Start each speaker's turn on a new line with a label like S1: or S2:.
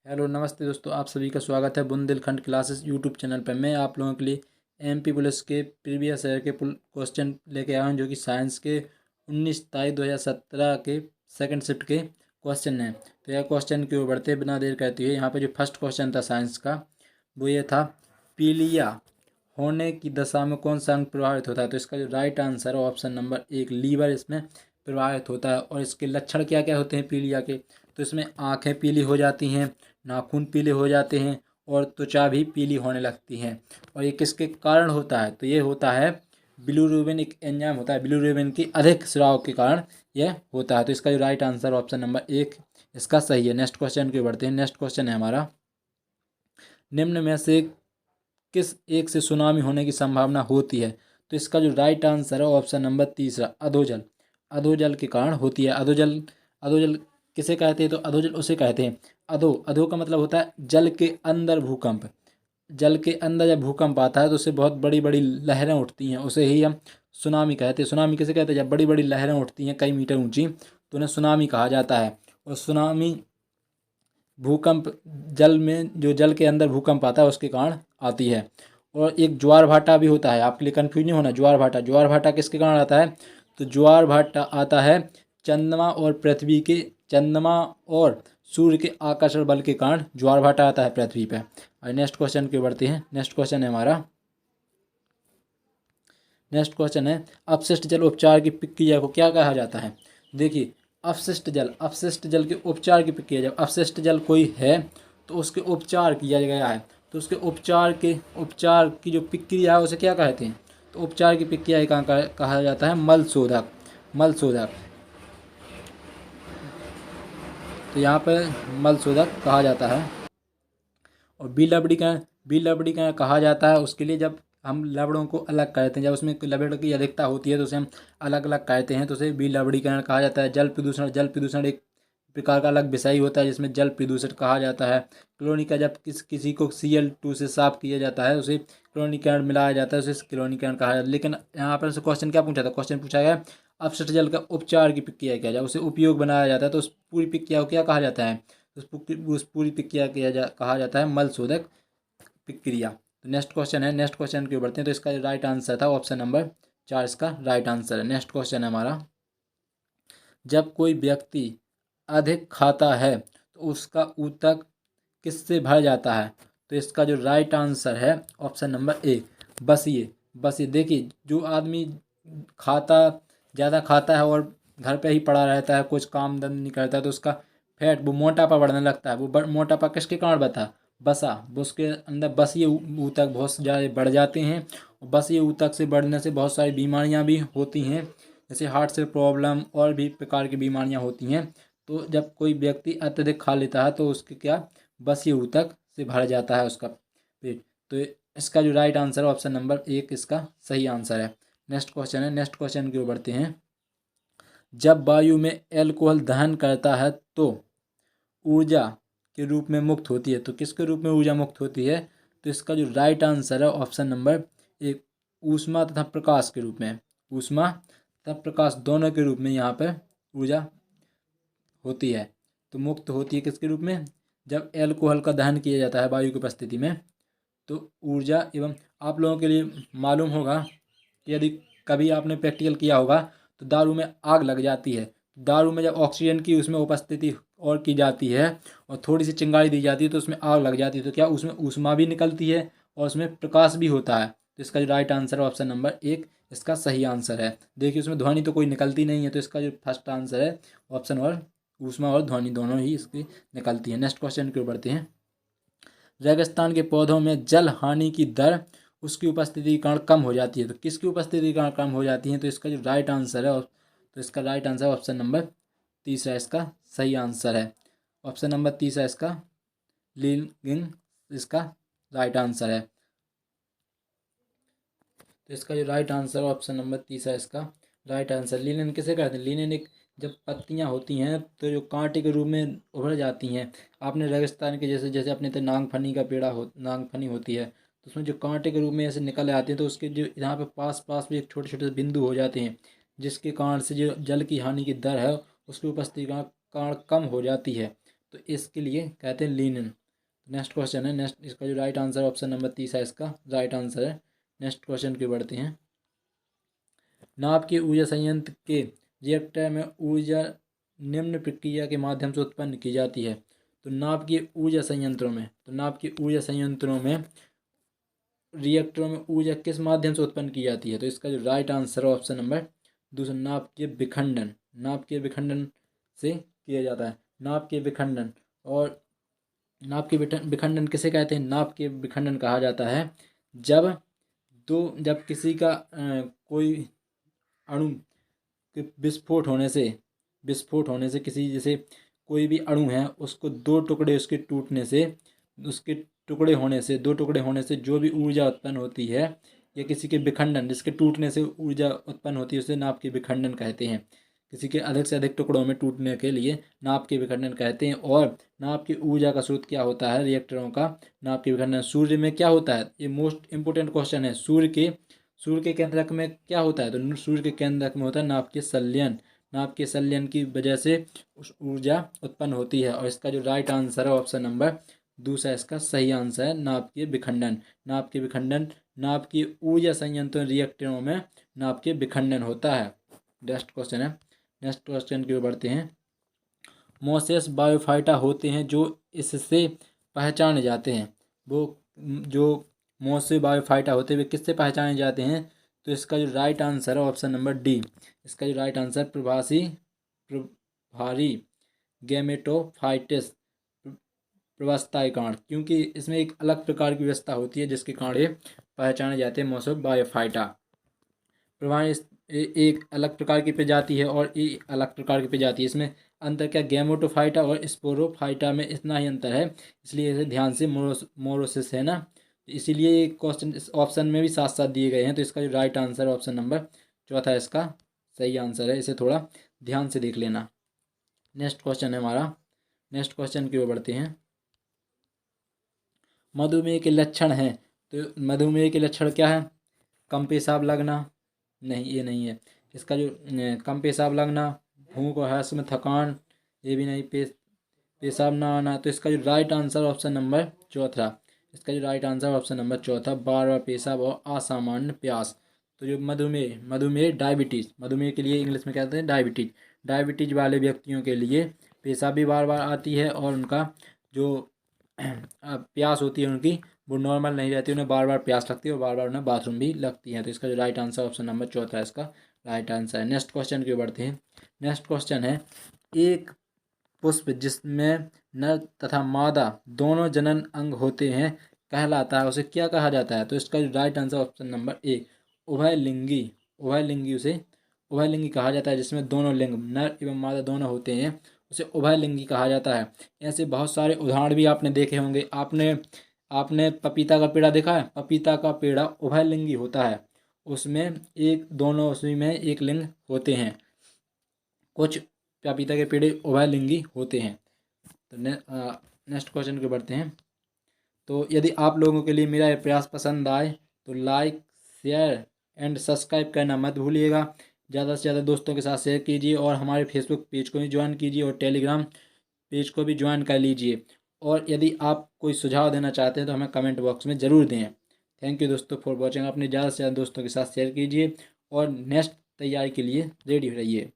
S1: Hello नमस्ते दोस्तों, आप सभी का स्वागत है बुंदेलखंड क्लासेस यूट्यूब चैनल पर। मैं आप लोगों के लिए एमपी पुलिस के प्रीवियस ईयर के क्वेश्चन लेके आया हूँ, जो कि साइंस के 19 तारीख 2017 के सेकंड शिफ्ट के क्वेश्चन हैं। तो यह क्वेश्चन की ओर बढ़ते बिना देर करते हुए, यहाँ पे जो फर्स्ट क्वेश्चन था साइंस का वो ये था, पीलिया होने की दशा में कौन सा अंग प्रभावित होता है। तो इसका जो राइट आंसर है ऑप्शन नंबर 1, लीवर इसमें प्रभावित होता है। और इसके लक्षण क्या क्या होते हैं पीलिया के, तो इसमें आँखें पीली हो जाती हैं, नाखून पीले हो जाते हैं और त्वचा भी पीली होने लगती हैं। और ये किसके कारण होता है, तो ये होता है बिलीरुबिन, एक एंजाइम होता है, बिलीरुबिन की अधिक स्राव के कारण यह होता है। तो इसका जो राइट आंसर ऑप्शन नंबर 1 इसका सही है। नेक्स्ट क्वेश्चन की बढ़ते हैं। नेक्स्ट क्वेश्चन है हमारा, निम्न में से किस एक से सुनामी होने की संभावना होती है। तो इसका जो राइट आंसर है ऑप्शन नंबर 3, अधोजल। अधोजल के कारण होती है। अधोजल, अधोजल किसे कहते हैं, तो अधोजल उसे कहते हैं। अधो, अधो का मतलब होता है जल के अंदर भूकंप। जल के अंदर जब भूकंप आता है तो उससे बहुत बड़ी बड़ी लहरें उठती हैं, उसे ही हम सुनामी कहते हैं। सुनामी किसे कहते हैं, जब बड़ी बड़ी लहरें उठती हैं कई मीटर ऊंची तो उन्हें सुनामी कहा जाता है। और सुनामी भूकंप जल में, जो जल के अंदर भूकंप आता है उसके कारण आती है। और एक ज्वार भाटा भी होता है, आपके लिए कन्फ्यूज नहीं होना। ज्वार भाटा, ज्वार भाटा किसके कारण आता है, तो ज्वार भाटा आता है चंद्रमा और पृथ्वी के, चंद्रमा और सूर्य के आकर्षण बल के कारण ज्वार भाटा आता है पृथ्वी पे। और नेक्स्ट क्वेश्चन की बढ़ते हैं। नेक्स्ट क्वेश्चन है हमारा, नेक्स्ट क्वेश्चन है, अपशिष्ट जल उपचार की प्रक्रिया को क्या कहा जाता है। देखिए, अपशिष्ट जल, अपशिष्ट जल के उपचार की प्रक्रिया, जब अपशिष्ट जल कोई है तो उसके उपचार किया गया है, तो उसके उपचार की जो प्रक्रिया है उसे क्या कहते हैं, तो उपचार की प्रक्रिया कहा जाता है मल शोधक। मल शोधक, तो यहाँ पर मल शोधक कहा जाता है। और बी लबड़ीकरण कहा जाता है उसके लिए, जब हम लवड़ों को अलग करते हैं, जब उसमें लवड़ की अधिकता होती है तो उसे हम अलग अलग करते हैं, तो उसे बी लवड़ीकरण कहा जाता है। जल प्रदूषण, जल प्रदूषण एक प्रकार का अलग विषय होता है जिसमें जल प्रदूषण कहा जाता है। क्लोरीकरण, जब किसी को Cl2 से साफ किया जाता है उसे क्लोरीकरण मिलाया जाता है, उसे क्लोरीकरण कहा जाता है। लेकिन यहाँ पर से क्वेश्चन क्या पूछा था, क्वेश्चन पूछा गया अपशिष्ट जल का उपचार की प्रक्रिया क्या जाए, उसे उपयोग बनाया जाता है तो उस पूरी प्रक्रिया को क्या कहा जाता है, उस पूरी प्रक्रिया कहा जाता है मल शोधक प्रक्रिया। तो नेक्स्ट क्वेश्चन है, नेक्स्ट क्वेश्चन की ओर बढ़ते हैं। तो इसका राइट आंसर था ऑप्शन नंबर 4, इसका राइट आंसर है। नेक्स्ट क्वेश्चन है हमारा, जब कोई व्यक्ति अधिक खाता है तो उसका ऊतक किससे भर जाता है। तो इसका जो राइट आंसर है ऑप्शन नंबर 1, बसिए। बसिए, देखिए जो आदमी खाता, ज़्यादा खाता है और घर पे ही पड़ा रहता है, कुछ काम धंधा नहीं करता, तो उसका फैट, वो मोटापा बढ़ने लगता है। वो मोटापा किसके कारण बढ़ता, बसा, वो उसके अंदर बसिए ऊतक बहुत ज़्यादा बढ़ जाते हैं। और बसिए ऊतक से बढ़ने से बहुत सारी बीमारियां भी होती हैं, जैसे हार्ट से प्रॉब्लम और भी प्रकार की बीमारियां होती हैं। तो जब कोई व्यक्ति अत्यधिक खा लेता है तो उसके क्या, बसिए ऊतक से भर जाता है उसका पेट। तो इसका जो राइट आंसर है ऑप्शन नंबर 1 इसका सही आंसर है। नेक्स्ट क्वेश्चन है, नेक्स्ट क्वेश्चन की ओर बढ़ते हैं। जब वायु में एल्कोहल दहन करता है तो ऊर्जा के रूप में मुक्त होती है। तो किसके रूप में ऊर्जा मुक्त होती है, तो इसका जो राइट आंसर है ऑप्शन नंबर 1, ऊष्मा तथा प्रकाश के रूप में। ऊष्मा तथा प्रकाश दोनों के रूप में यहाँ पर ऊर्जा होती है। तो मुक्त होती है किसके रूप में, जब एल्कोहल का दहन किया जाता है वायु की उपस्थिति में। तो ऊर्जा एवं, आप लोगों के लिए मालूम होगा कि यदि कभी आपने प्रैक्टिकल किया होगा तो दारू में आग लग जाती है। दारू में जब ऑक्सीजन की उसमें उपस्थिति और की जाती है और थोड़ी सी चिंगारी दी जाती है तो उसमें आग लग जाती है, तो क्या उसमें ऊष्मा भी निकलती है और उसमें प्रकाश भी होता है। तो इसका जो राइट आंसर है ऑप्शन नंबर 1 इसका सही आंसर है। देखिए उसमें ध्वनि तो कोई निकलती नहीं है, तो इसका जो फर्स्ट आंसर है ऑप्शन, और ऊष्मा और ध्वनि दोनों ही इसकी निकलती है। नेक्स्ट क्वेश्चन की ओर बढ़ते हैं। रेगिस्तान के पौधों में जल हानि की दर उसकी उपस्थिति के कारण कम हो जाती है। तो किसकी उपस्थिति के कारण कम हो जाती है, तो इसका जो राइट आंसर है, तो इसका राइट आंसर ऑप्शन नंबर 3 इसका सही आंसर है। ऑप्शन नंबर 3 इसका लीनिंग, इसका राइट आंसर है। तो इसका जो राइट आंसर ऑप्शन नंबर 3 है, इसका राइट आंसर। लीनिन किसे कहते हैं, लीनिन एक, जब पत्तियां होती हैं तो जो कांटे के रूप में उभर जाती हैं। आपने रेगिस्तान के जैसे, जैसे अपने तो नागफनी का पेड़ा हो, नागफनी होती है तो उसमें जो कांटे के रूप में ऐसे निकल आते हैं, तो उसके जो यहाँ पे पास पास भी एक छोटे छोटे बिंदु हो जाते हैं, जिसके कारण से जो जल की हानि की दर है उसकी उपस्थिति का कारण कम हो जाती है। तो इसके लिए कहते हैं लीनिन। नेक्स्ट क्वेश्चन है, नेक्स्ट इसका जो राइट आंसर ऑप्शन नंबर 30 है, इसका राइट आंसर है। नेक्स्ट क्वेश्चन की बढ़ते हैं। नाभ के ऊर्जा संयंत्र के रिएक्टर में ऊर्जा निम्न प्रक्रिया के माध्यम से उत्पन्न की जाती है। तो नाभ के ऊर्जा संयंत्रों में, तो नाभ के ऊर्जा संयंत्रों में रिएक्टरों में ऊर्जा किस माध्यम से उत्पन्न की जाती है? तो इसका जो राइट आंसर है ऑप्शन नंबर दूसरा, नाभ के विखंडन। नाभ के विखंडन से किया जाता है। नाभ के विखंडन, और नाभ के विखंडन किसे कहते हैं? नाभ के विखंडन कहा जाता है जब किसी का कोई अणु के विस्फोट होने से किसी, जैसे कोई भी अणु है उसको दो टुकड़े उसके टूटने से, उसके दो टुकड़े होने से जो भी ऊर्जा उत्पन्न होती है, या किसी के विखंडन जिसके टूटने से ऊर्जा उत्पन्न होती है, उसे नाभ के विखंडन कहते हैं। किसी के अधिक से अधिक टुकड़ों में टूटने के लिए नाभ के विखंडन कहते हैं। और नाभ की ऊर्जा का स्रोत क्या होता है रिएक्टरों का? नाभ के विखंडन। सूर्य में क्या होता है? ये मोस्ट इंपोर्टेंट क्वेश्चन है। सूर्य के केंद्रक में क्या होता है? तो सूर्य के केंद्रक में होता है नाभ के संलयन। नाभ के संलयन की वजह से उस ऊर्जा उत्पन्न होती है। और इसका जो राइट आंसर है ऑप्शन नंबर दूसरा, इसका सही आंसर है नाभ के विखंडन। नाभ के विखंडन, नाभ की ऊर्जा संयंत्रों रिएक्टरों में नाभ के विखंडन होता है। नेक्स्ट क्वेश्चन है, नेक्स्ट क्वेश्चन की ओर बढ़ते हैं। मोसेस बायोफाइटा होते हैं जो इससे पहचाने जाते हैं। वो जो मोसे बायोफाइटा होते हैं वे किससे पहचाने जाते हैं? तो इसका जो राइट आंसर है ऑप्शन नंबर डी, इसका जो राइट आंसर प्रभारी गैमेटोफाइटिस प्रवस्था कांड, क्योंकि इसमें एक अलग प्रकार की व्यवस्था होती है जिसके कारण ये पहचाने जाते हैं मोसे बायोफाइटा। प्रभारी एक अलग प्रकार की प्रजाति है और ये अलग प्रकार की प्रजाति है। इसमें अंतर क्या? गैमेटोफाइटा और स्पोरोफाइटा में इतना ही अंतर है, इसलिए इसे ध्यान से मोरोसिस है ना, इसीलिए क्वेश्चन इस ऑप्शन में भी साथ साथ दिए गए हैं। तो इसका जो राइट आंसर ऑप्शन नंबर चौथा है, इसका सही आंसर है। इसे थोड़ा ध्यान से देख लेना। नेक्स्ट क्वेश्चन है हमारा, नेक्स्ट क्वेश्चन की ओर बढ़ते हैं। मधुमेह के लक्षण हैं। तो मधुमेह के लक्षण क्या है? कम पेशाब लगना, नहीं ये नहीं है। इसका जो कम पेशाब लगना, भूख और ह्रास में थकान, ये भी नहीं। पेशाब ना आना। तो इसका जो राइट आंसर ऑप्शन नंबर चौथा, इसका जो राइट आंसर ऑप्शन नंबर चौथा, बार बार पेशाब और असामान्य प्यास। तो जो मधुमेह मधुमेह के लिए इंग्लिश में कहते हैं डायबिटीज वाले व्यक्तियों के लिए पेशाब भी बार बार आती है, और उनका जो प्यास होती है उनकी वो नॉर्मल नहीं रहती, उन्हें बार बार प्यास लगती है और बार बार उन्हें बाथरूम भी लगती है। तो इसका जो राइट आंसर ऑप्शन नंबर चौथा है, इसका राइट आंसर है। नेक्स्ट क्वेश्चन की ओर बढ़ते हैं। नेक्स्ट क्वेश्चन है, एक पुष्प जिसमें नर तथा मादा दोनों जनन अंग होते हैं कहलाता है, उसे क्या कहा जाता है? तो इसका जो right answer option number A, उभयलिंगी कहा जाता है। जिसमें दोनों लिंग नर एवं मादा दोनों होते हैं उसे उभयलिंगी कहा जाता है। ऐसे बहुत सारे उदाहरण भी आपने देखे होंगे। आपने पपीता का पेड़ा देखा है? पपीता का पेड़ा उभयलिंगी होता है, उसमें एक दोनों उसी में एक लिंग होते हैं। कुछ पपीता के पेड़े उभयलिंगी होते हैं। तो नेक्स्ट क्वेश्चन के बढ़ते हैं। तो यदि आप लोगों के लिए मेरा ये प्रयास पसंद आए तो लाइक, शेयर एंड सब्सक्राइब करना मत भूलिएगा। ज़्यादा से ज़्यादा दोस्तों के साथ शेयर कीजिए, और हमारे फेसबुक पेज को भी ज्वाइन कीजिए, और टेलीग्राम पेज को भी ज्वाइन कर लीजिए। और यदि आप कोई सुझाव देना चाहते हैं तो हमें कमेंट बॉक्स में ज़रूर दें। थैंक यू दोस्तों फॉर वॉचिंग। अपने ज़्यादा से ज़्यादा दोस्तों के साथ शेयर कीजिए, और नेक्स्ट तैयारी के लिए रेडी रहिए।